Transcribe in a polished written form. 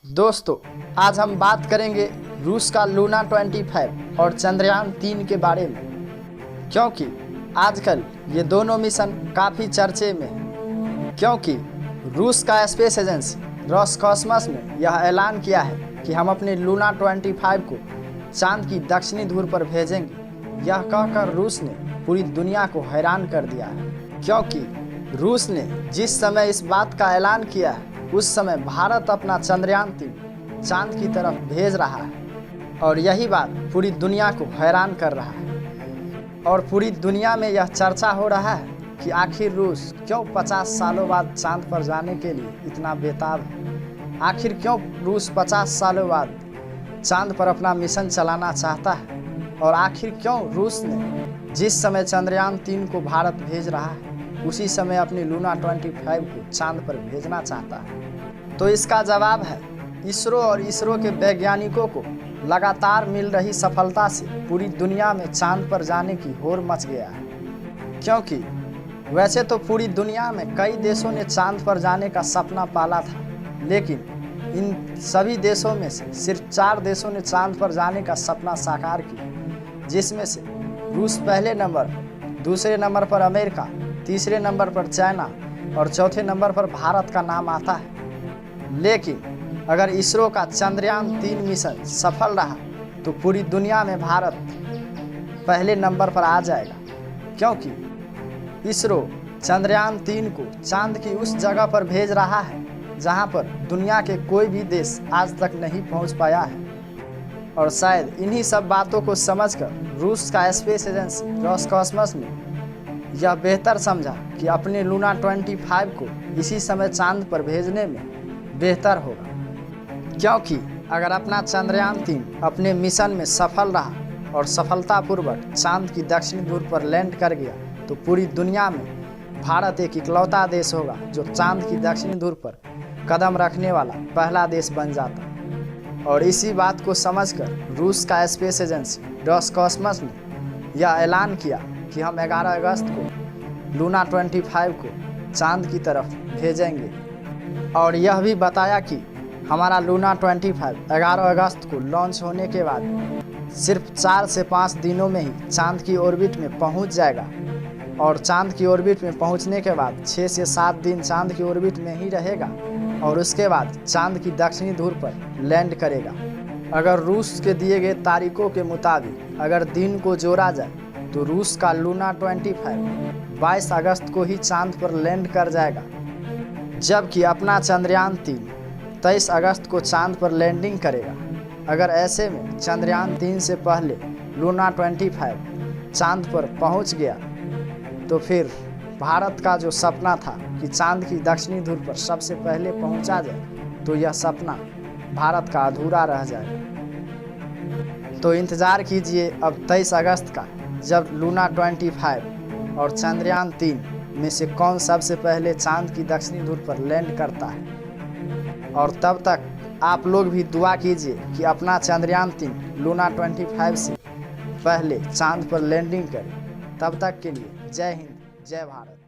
दोस्तों, आज हम बात करेंगे रूस का लूना 25 और चंद्रयान 3 के बारे में, क्योंकि आजकल ये दोनों मिशन काफ़ी चर्चे में हैं। क्योंकि रूस का स्पेस एजेंसी रोसकॉस्मोस ने यह ऐलान किया है कि हम अपने लूना 25 को चांद की दक्षिणी ध्रुव पर भेजेंगे। यह कहकर रूस ने पूरी दुनिया को हैरान कर दिया है, क्योंकि रूस ने जिस समय इस बात का ऐलान किया है उस समय भारत अपना चंद्रयान 3 चांद की तरफ भेज रहा है और यही बात पूरी दुनिया को हैरान कर रहा है। और पूरी दुनिया में यह चर्चा हो रहा है कि आखिर रूस क्यों 50 सालों बाद चांद पर जाने के लिए इतना बेताब है। आखिर क्यों रूस 50 सालों बाद चांद पर अपना मिशन चलाना चाहता है, और आखिर क्यों रूस ने जिस समय चंद्रयान 3 को भारत भेज रहा है उसी समय अपनी लूना 25 को चांद पर भेजना चाहता है। तो इसका जवाब है इसरो, और इसरो के वैज्ञानिकों को लगातार मिल रही सफलता से पूरी दुनिया में चांद पर जाने की होड़ मच गया है। क्योंकि वैसे तो पूरी दुनिया में कई देशों ने चांद पर जाने का सपना पाला था, लेकिन इन सभी देशों में से सिर्फ 4 देशों ने चांद पर जाने का सपना साकार किया, जिसमें से रूस पहले नंबर, दूसरे नंबर पर अमेरिका, तीसरे नंबर पर चाइना और चौथे नंबर पर भारत का नाम आता है। लेकिन अगर इसरो का चंद्रयान 3 मिशन सफल रहा तो पूरी दुनिया में भारत पहले नंबर पर आ जाएगा, क्योंकि इसरो चंद्रयान 3 को चांद की उस जगह पर भेज रहा है जहां पर दुनिया के कोई भी देश आज तक नहीं पहुंच पाया है। और शायद इन्हीं सब बातों को समझकर रूस का स्पेस एजेंसी रोसकॉस्मोस ने यह बेहतर समझा कि अपने लूना 25 को इसी समय चांद पर भेजने में बेहतर होगा। क्योंकि अगर अपना चंद्रयान 3 अपने मिशन में सफल रहा और सफलतापूर्वक चांद की दक्षिणी ध्रुव पर लैंड कर गया तो पूरी दुनिया में भारत एक इकलौता देश होगा जो चांद की दक्षिणी ध्रुव पर कदम रखने वाला पहला देश बन जाता। और इसी बात को समझकर रूस का स्पेस एजेंसी रोसकॉस्मोस ने यह ऐलान किया कि हम 11 अगस्त को लूना 25 को चांद की तरफ भेजेंगे। और यह भी बताया कि हमारा लूना 25 11 अगस्त को लॉन्च होने के बाद सिर्फ 4 से 5 दिनों में ही चांद की ऑर्बिट में पहुंच जाएगा, और चांद की ऑर्बिट में पहुंचने के बाद 6 से 7 दिन चांद की ऑर्बिट में ही रहेगा और उसके बाद चांद की दक्षिणी ध्रुव पर लैंड करेगा। अगर रूस के दिए गए तारीखों के मुताबिक अगर दिन को जोड़ा जाए तो रूस का लूना 25 22 अगस्त को ही चांद पर लैंड कर जाएगा, जबकि अपना चंद्रयान 3 23 अगस्त को चांद पर लैंडिंग करेगा। अगर ऐसे में चंद्रयान 3 से पहले लूना 25 चांद पर पहुंच गया तो फिर भारत का जो सपना था कि चांद की दक्षिणी ध्रुव पर सबसे पहले पहुंचा जाए, तो यह सपना भारत का अधूरा रह जाएगा। तो इंतज़ार कीजिए अब 23 अगस्त का, जब लूना 25 और चंद्रयान 3 में से कौन सबसे पहले चांद की दक्षिणी ध्रुव पर लैंड करता है। और तब तक आप लोग भी दुआ कीजिए कि अपना चंद्रयान 3 लूना 25 से पहले चांद पर लैंडिंग करे। तब तक के लिए जय हिंद, जय भारत।